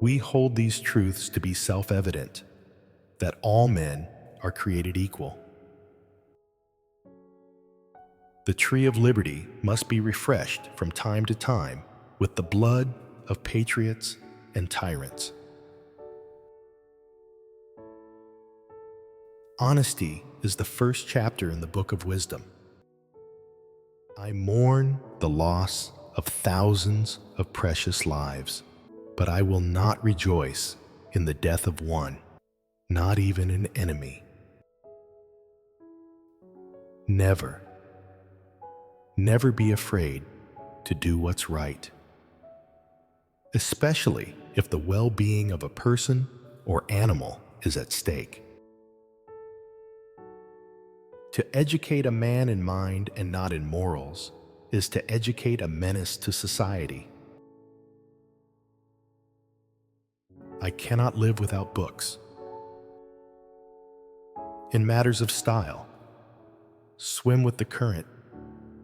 We hold these truths to be self-evident, that all men are created equal. The tree of liberty must be refreshed from time to time with the blood of patriots and tyrants. Honesty is the first chapter in the book of wisdom. I mourn the loss of thousands of precious lives, but I will not rejoice in the death of one, not even an enemy. Never, never be afraid to do what's right, especially if the well-being of a person or animal is at stake. To educate a man in mind and not in morals is to educate a menace to society. I cannot live without books. In matters of style, swim with the current.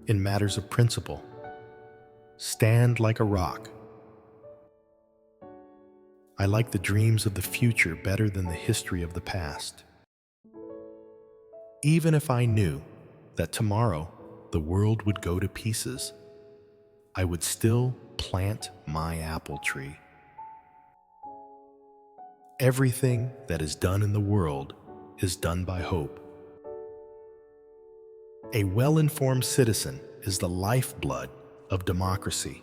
In matters of principle, stand like a rock. I like the dreams of the future better than the history of the past. Even if I knew that tomorrow the world would go to pieces, I would still plant my apple tree. Everything that is done in the world is done by hope. A well-informed citizen is the lifeblood of democracy.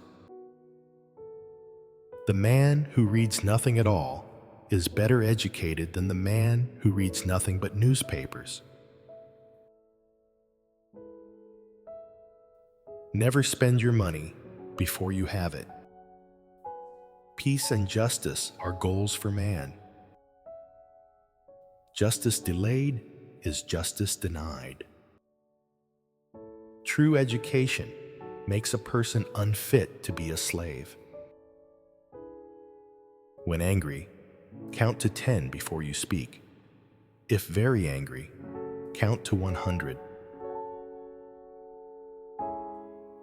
The man who reads nothing at all is better educated than the man who reads nothing but newspapers. Never spend your money before you have it. Peace and justice are goals for man. Justice delayed is justice denied. True education makes a person unfit to be a slave. When angry, count to 10 before you speak. If very angry, count to 100.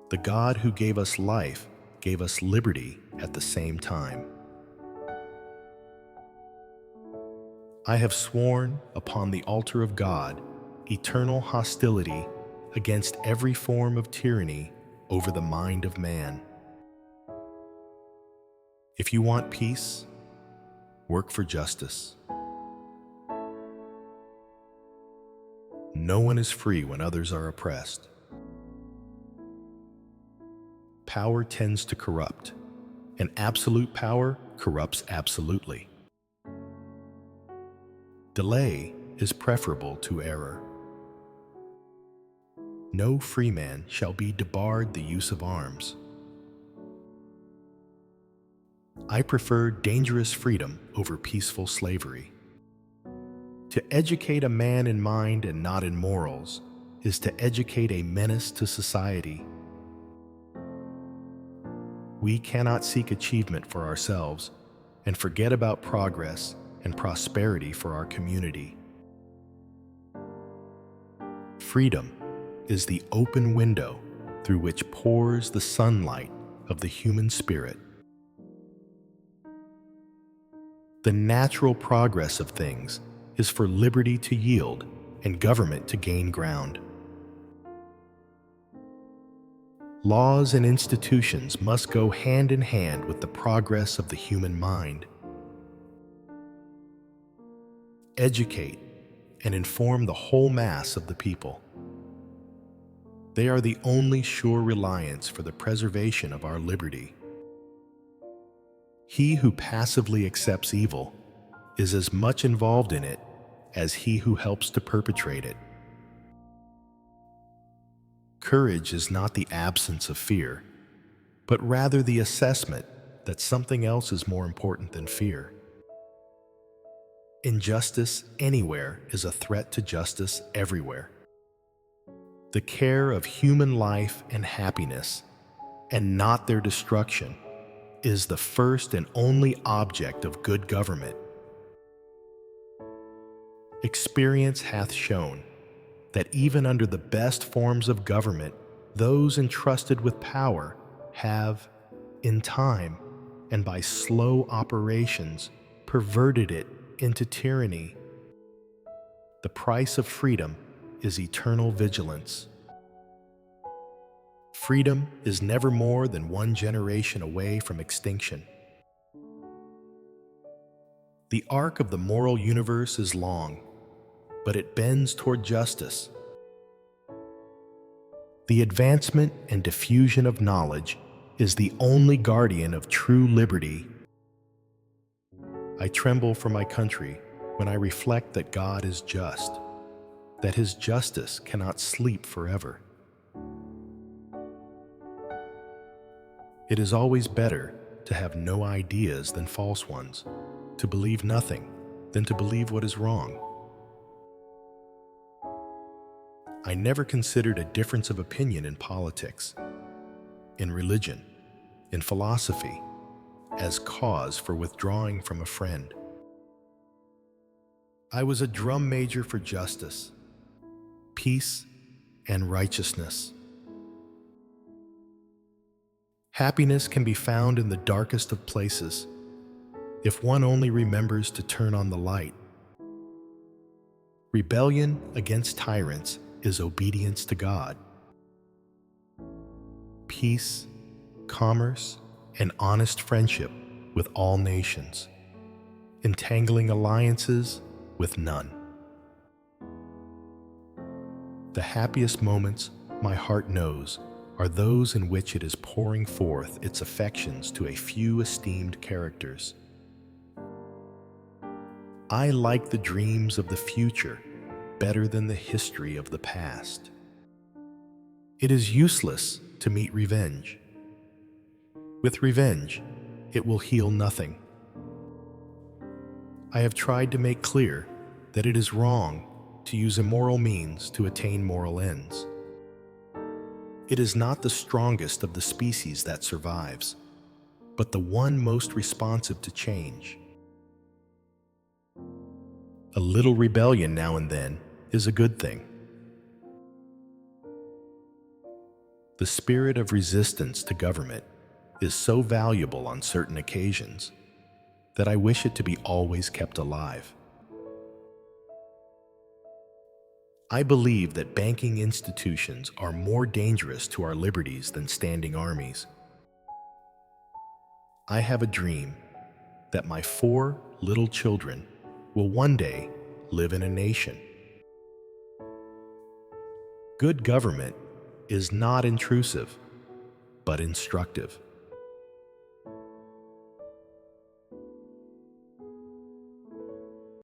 The God who gave us life gave us liberty at the same time. I have sworn upon the altar of God eternal hostility against every form of tyranny over the mind of man. If you want peace, work for justice. No one is free when others are oppressed. Power tends to corrupt, and absolute power corrupts absolutely. Delay is preferable to error. No free man shall be debarred the use of arms. I prefer dangerous freedom over peaceful slavery. To educate a man in mind and not in morals is to educate a menace to society. We cannot seek achievement for ourselves and forget about progress and prosperity for our community. Freedom is the open window through which pours the sunlight of the human spirit. The natural progress of things is for liberty to yield and government to gain ground. Laws and institutions must go hand in hand with the progress of the human mind. Educate and inform the whole mass of the people. They are the only sure reliance for the preservation of our liberty. He who passively accepts evil is as much involved in it as he who helps to perpetrate it. Courage is not the absence of fear, but rather the assessment that something else is more important than fear. Injustice anywhere is a threat to justice everywhere. The care of human life and happiness, and not their destruction, is the first and only object of good government. Experience hath shown that even under the best forms of government, those entrusted with power have, in time, and by slow operations perverted it into tyranny. The price of freedom is eternal vigilance. Freedom is never more than one generation away from extinction. The arc of the moral universe is long, but it bends toward justice. The advancement and diffusion of knowledge is the only guardian of true liberty. I tremble for my country when I reflect that God is just, that his justice cannot sleep forever. It is always better to have no ideas than false ones, to believe nothing than to believe what is wrong. I never considered a difference of opinion in politics, in religion, in philosophy, as cause for withdrawing from a friend. I was a drum major for justice, peace, and righteousness. Happiness can be found in the darkest of places, if one only remembers to turn on the light. Rebellion against tyrants is obedience to God. Peace, commerce, and honest friendship with all nations, entangling alliances with none. The happiest moments my heart knows are those in which it is pouring forth its affections to a few esteemed characters. I like the dreams of the future better than the history of the past. It is useless to meet revenge. With revenge, it will heal nothing. I have tried to make clear that it is wrong to use immoral means to attain moral ends. It is not the strongest of the species that survives, but the one most responsive to change. A little rebellion now and then is a good thing. The spirit of resistance to government is so valuable on certain occasions that I wish it to be always kept alive. I believe that banking institutions are more dangerous to our liberties than standing armies. I have a dream that my 4 little children will one day live in a nation. Good government is not intrusive, but instructive.